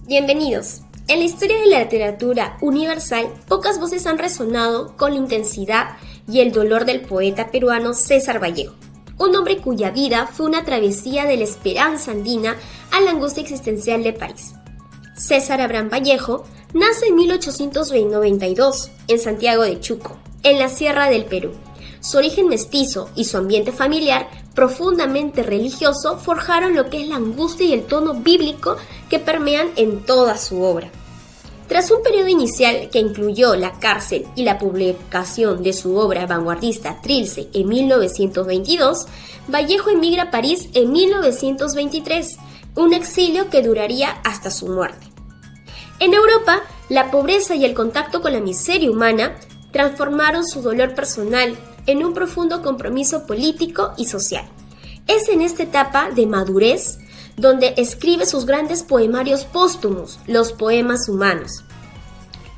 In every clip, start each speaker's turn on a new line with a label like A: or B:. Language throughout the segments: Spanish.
A: Bienvenidos. En la historia de la literatura universal, pocas voces han resonado con la intensidad y el dolor del poeta peruano César Vallejo, un hombre cuya vida fue una travesía de la esperanza andina a la angustia existencial de París. César Abraham Vallejo nace en 1892 en Santiago de Chuco, en la Sierra del Perú. Su origen mestizo y su ambiente familiar profundamente religioso forjaron lo que es la angustia y el tono bíblico que permean en toda su obra. Tras un periodo inicial que incluyó la cárcel y la publicación de su obra vanguardista Trilce en 1922, Vallejo emigra a París en 1923, un exilio que duraría hasta su muerte. En Europa, la pobreza y el contacto con la miseria humana transformaron su dolor personal en un profundo compromiso político y social. Es en esta etapa de madurez donde escribe sus grandes poemarios póstumos, los poemas humanos.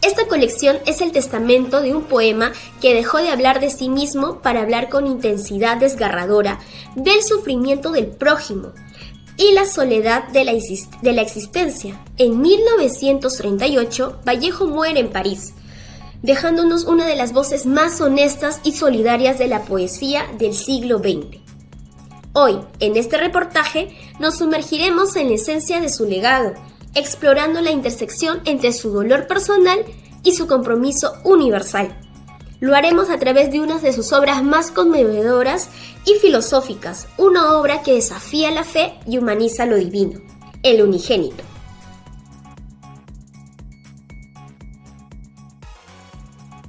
A: Esta colección es el testamento de un poema que dejó de hablar de sí mismo para hablar con intensidad desgarradora del sufrimiento del prójimo y la soledad de la existencia. En 1938, Vallejo muere en París, dejándonos una de las voces más honestas y solidarias de la poesía del siglo XX. Hoy, en este reportaje, nos sumergiremos en la esencia de su legado, explorando la intersección entre su dolor personal y su compromiso universal. Lo haremos a través de una de sus obras más conmovedoras y filosóficas, una obra que desafía la fe y humaniza lo divino, El Unigénito.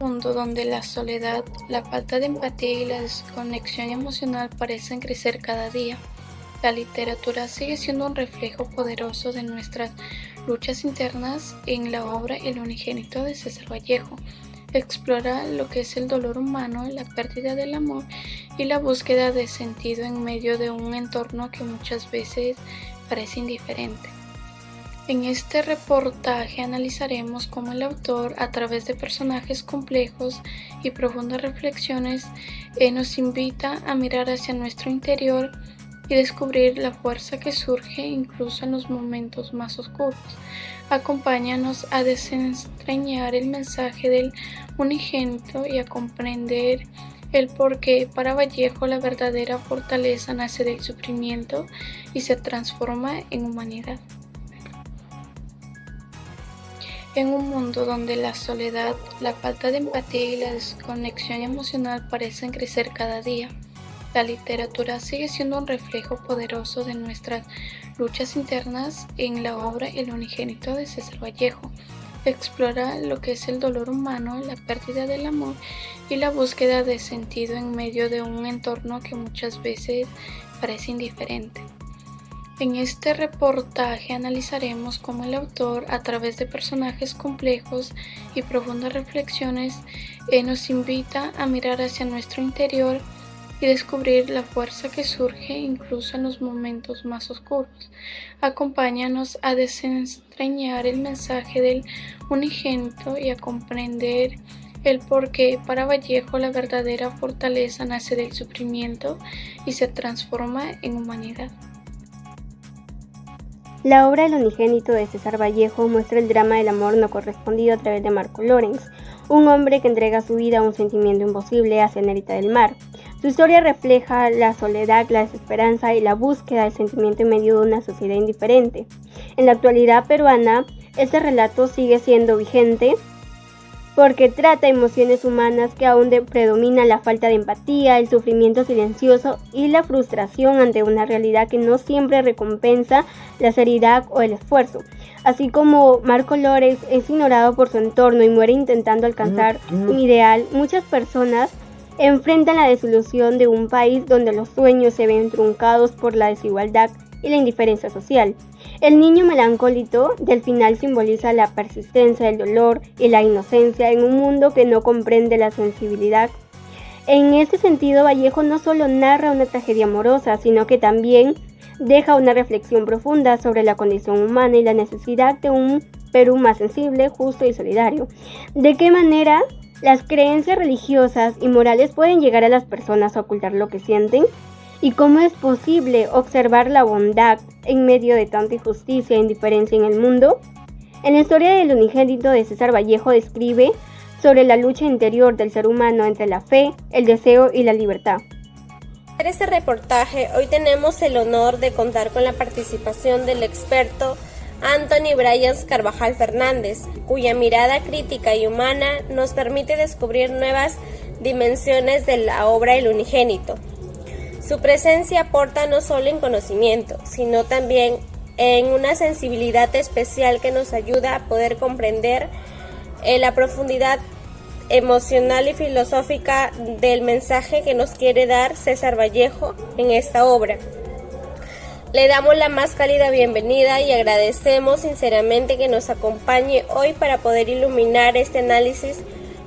B: Mundo donde la soledad, la falta de empatía y la desconexión emocional parecen crecer cada día. La literatura sigue siendo un reflejo poderoso de nuestras luchas internas. En la obra El Unigénito de César Vallejo explora lo que es el dolor humano, la pérdida del amor y la búsqueda de sentido en medio de un entorno que muchas veces parece indiferente. En este reportaje analizaremos cómo el autor, a través de personajes complejos y profundas reflexiones, nos invita a mirar hacia nuestro interior y descubrir la fuerza que surge incluso en los momentos más oscuros. Acompáñanos a desentrañar el mensaje del unigénito y a comprender el por qué para Vallejo la verdadera fortaleza nace del sufrimiento y se transforma en humanidad. En un mundo donde la soledad, la falta de empatía y la desconexión emocional parecen crecer cada día, la literatura sigue siendo un reflejo poderoso de nuestras luchas internas. En la obra El Unigénito de César Vallejo explora lo que es el dolor humano, la pérdida del amor y la búsqueda de sentido en medio de un entorno que muchas veces parece indiferente. En este reportaje analizaremos cómo el autor, a través de personajes complejos y profundas reflexiones, nos invita a mirar hacia nuestro interior y descubrir la fuerza que surge incluso en los momentos más oscuros. Acompáñanos a desentrañar el mensaje del unigénito y a comprender el por qué para Vallejo la verdadera fortaleza nace del sufrimiento y se transforma en humanidad.
C: La obra El Unigénito de César Vallejo muestra el drama del amor no correspondido a través de Marco Lorenz, un hombre que entrega su vida a un sentimiento imposible hacia Nerita del Mar. Su historia refleja la soledad, la desesperanza y la búsqueda del sentimiento en medio de una sociedad indiferente. En la actualidad peruana, este relato sigue siendo vigente porque trata emociones humanas que aún predomina la falta de empatía, el sufrimiento silencioso y la frustración ante una realidad que no siempre recompensa la seriedad o el esfuerzo. Así como Marco Lorenz es ignorado por su entorno y muere intentando alcanzar un ideal, muchas personas enfrentan la desilusión de un país donde los sueños se ven truncados por la desigualdad y la indiferencia social. El niño melancólico del final simboliza la persistencia del dolor y la inocencia en un mundo que no comprende la sensibilidad. En este sentido, Vallejo no solo narra una tragedia amorosa, sino que también deja una reflexión profunda sobre la condición humana y la necesidad de un Perú más sensible, justo y solidario. ¿De qué manera las creencias religiosas y morales pueden llegar a las personas a ocultar lo que sienten? ¿Y cómo es posible observar la bondad en medio de tanta injusticia e indiferencia en el mundo? En la historia del unigénito de César Vallejo describe sobre la lucha interior del ser humano entre la fe, el deseo y la libertad.
A: Para este reportaje, hoy tenemos el honor de contar con la participación del experto Anthony Bryans Carvajal Fernández, cuya mirada crítica y humana nos permite descubrir nuevas dimensiones de la obra El Unigénito. Su presencia aporta no solo en conocimiento, sino también en una sensibilidad especial que nos ayuda a poder comprender la profundidad emocional y filosófica del mensaje que nos quiere dar César Vallejo en esta obra. Le damos la más cálida bienvenida y agradecemos sinceramente que nos acompañe hoy para poder iluminar este análisis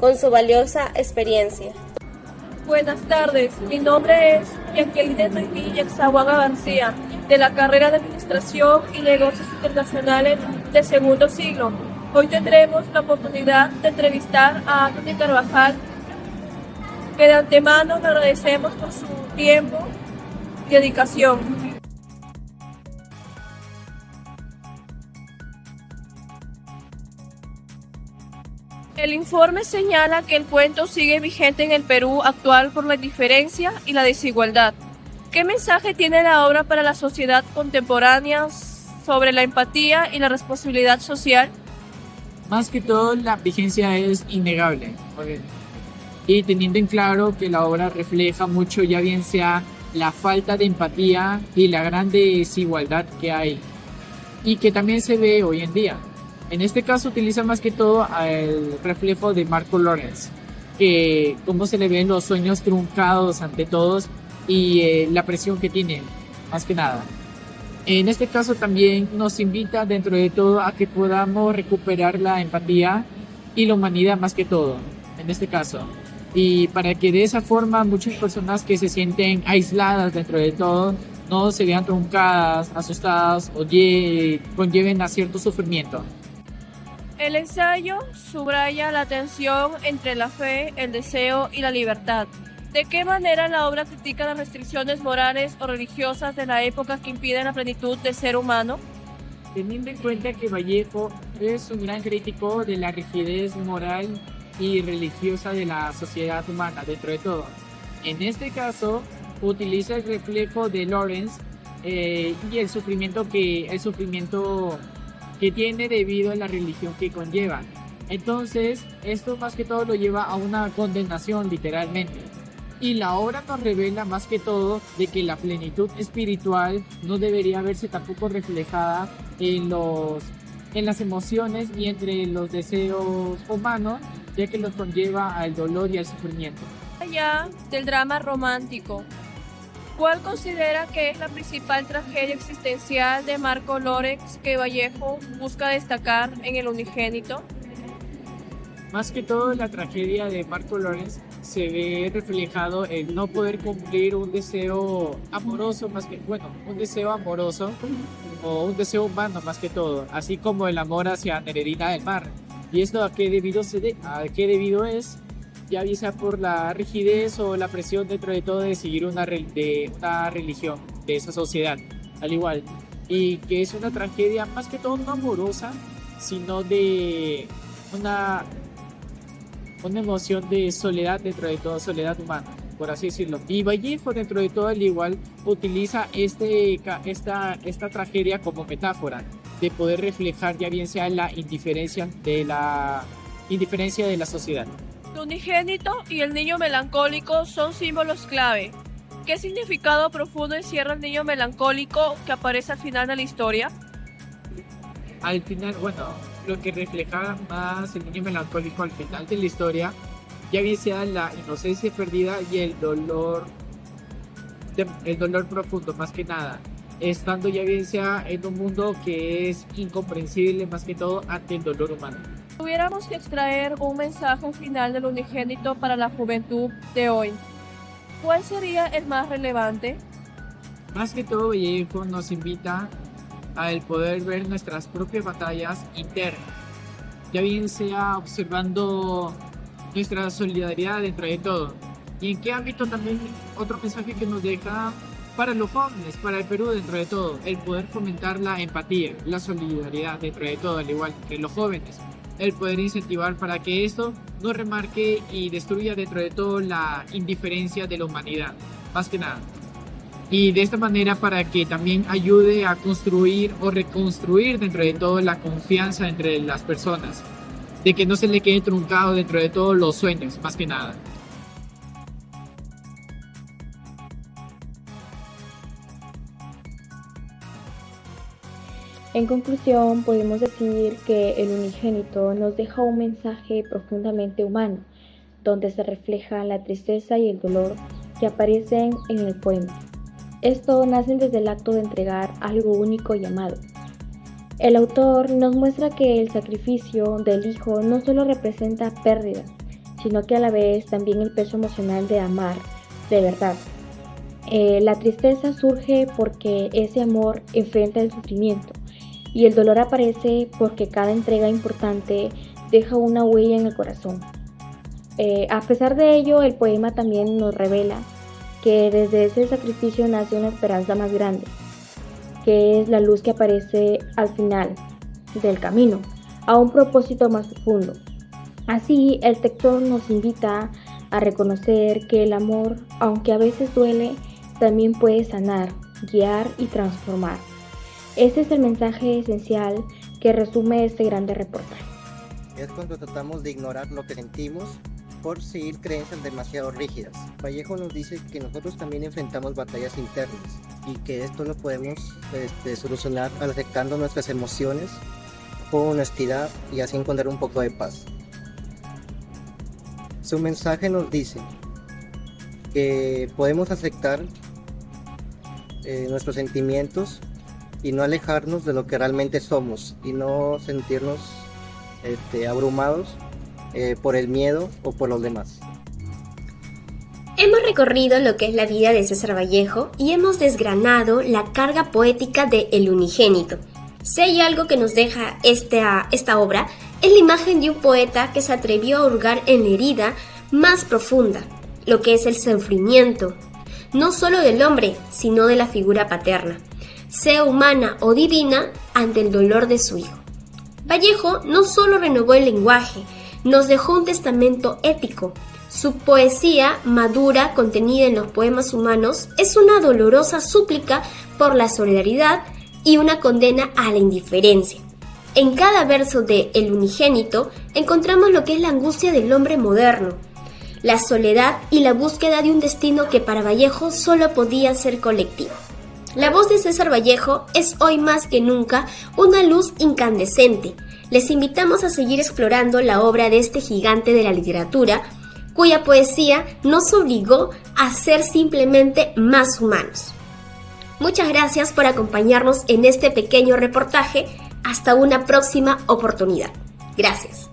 A: con su valiosa experiencia.
D: Buenas tardes, mi nombre es Jacqueline Enrique Yaxahuaga García, de la carrera de Administración y Negocios Internacionales de segundo siglo. Hoy tendremos la oportunidad de entrevistar a Anthony Carvajal, que de antemano le agradecemos por su tiempo y dedicación. El informe señala que el cuento sigue vigente en el Perú actual por la indiferencia y la desigualdad. ¿Qué mensaje tiene la obra para la sociedad contemporánea sobre la empatía y la responsabilidad social?
E: Más que todo, la vigencia es innegable. Y teniendo en claro que la obra refleja mucho, ya bien sea la falta de empatía y la gran desigualdad que hay, y que también se ve hoy en día. En este caso utiliza más que todo el reflejo de Marco Lorenz, que cómo se le ven los sueños truncados ante todos y la presión que tienen, más que nada. En este caso también nos invita dentro de todo a que podamos recuperar la empatía y la humanidad más que todo, en este caso. Y para que de esa forma muchas personas que se sienten aisladas dentro de todo no se vean truncadas, asustadas o conlleven a cierto sufrimiento.
D: El ensayo subraya la tensión entre la fe, el deseo y la libertad. ¿De qué manera la obra critica las restricciones morales o religiosas de la época que impiden la plenitud del ser humano?
E: Teniendo en cuenta que Vallejo es un gran crítico de la rigidez moral y religiosa de la sociedad humana, dentro de todo. En este caso, utiliza el reflejo de Lorenz y el sufrimiento que tiene debido a la religión que conlleva. Entonces, esto más que todo lo lleva a una condenación, literalmente. Y la obra nos revela más que todo de que la plenitud espiritual no debería verse tampoco reflejada en las emociones y entre los deseos humanos, ya que los conlleva al dolor y al sufrimiento.
D: Allá del drama romántico, ¿cuál considera que es la principal tragedia existencial de Marco Lorenz que Vallejo busca destacar en El Unigénito?
E: Más que todo, la tragedia de Marco Lorenz se ve reflejado en no poder cumplir un deseo amoroso, un deseo amoroso o un deseo humano más que todo, así como el amor hacia Nereida del Mar. ¿Y esto a qué debido es? Ya sea por la rigidez o la presión dentro de todo de seguir una religión de esa sociedad, al igual. Y que es una tragedia más que todo no amorosa, sino de una emoción de soledad dentro de todo, soledad humana, por así decirlo. Y Vallejo dentro de todo al igual utiliza esta tragedia como metáfora de poder reflejar ya bien sea la indiferencia de la sociedad.
D: El unigénito y el niño melancólico son símbolos clave. ¿Qué significado profundo encierra el niño melancólico que aparece al final de la historia?
E: Al final, lo que refleja más el niño melancólico al final de la historia, ya bien sea la inocencia perdida y el dolor profundo, más que nada, estando ya bien sea en un mundo que es incomprensible más que todo ante el dolor humano.
D: Si tuviéramos que extraer un mensaje final del unigénito para la juventud de hoy, ¿cuál sería el más relevante?
E: Más que todo, Vallejo nos invita a el poder ver nuestras propias batallas internas, ya bien sea observando nuestra solidaridad dentro de todo. Y en qué ámbito también otro mensaje que nos deja para los jóvenes, para el Perú dentro de todo, el poder fomentar la empatía, la solidaridad dentro de todo, al igual que los jóvenes, el poder incentivar para que esto no remarque y destruya dentro de todo la indiferencia de la humanidad, más que nada. Y de esta manera para que también ayude a construir o reconstruir dentro de todo la confianza entre las personas, de que no se le quede truncado dentro de todos los sueños, más que nada.
F: En conclusión, podemos decir que el unigénito nos deja un mensaje profundamente humano, donde se refleja la tristeza y el dolor que aparecen en el poema. Esto nace desde el acto de entregar algo único y amado. El autor nos muestra que el sacrificio del hijo no solo representa pérdida, sino que a la vez también el peso emocional de amar de verdad. La tristeza surge porque ese amor enfrenta el sufrimiento y el dolor aparece porque cada entrega importante deja una huella en el corazón. A pesar de ello, el poema también nos revela que desde ese sacrificio nace una esperanza más grande, que es la luz que aparece al final del camino, a un propósito más profundo. Así, el texto nos invita a reconocer que el amor, aunque a veces duele, también puede sanar, guiar y transformar. Este es el mensaje esencial que resume este grande reportaje.
G: Es cuando tratamos de ignorar lo que sentimos por seguir creencias demasiado rígidas. Vallejo nos dice que nosotros también enfrentamos batallas internas y que esto lo podemos solucionar aceptando nuestras emociones con honestidad y así encontrar un poco de paz. Su mensaje nos dice que podemos aceptar nuestros sentimientos y no alejarnos de lo que realmente somos y no sentirnos abrumados por el miedo o por los demás.
A: Hemos recorrido lo que es la vida de César Vallejo y hemos desgranado la carga poética de El Unigénito. Si hay algo que nos deja esta obra, es la imagen de un poeta que se atrevió a hurgar en la herida más profunda, lo que es el sufrimiento, no solo del hombre, sino de la figura paterna, sea humana o divina, ante el dolor de su hijo. Vallejo no solo renovó el lenguaje, nos dejó un testamento ético. Su poesía madura, contenida en los poemas humanos, es una dolorosa súplica por la solidaridad y una condena a la indiferencia. En cada verso de El Unigénito encontramos lo que es la angustia del hombre moderno, la soledad y la búsqueda de un destino que para Vallejo solo podía ser colectivo. La voz de César Vallejo es hoy más que nunca una luz incandescente. Les invitamos a seguir explorando la obra de este gigante de la literatura, cuya poesía nos obligó a ser simplemente más humanos. Muchas gracias por acompañarnos en este pequeño reportaje. Hasta una próxima oportunidad. Gracias.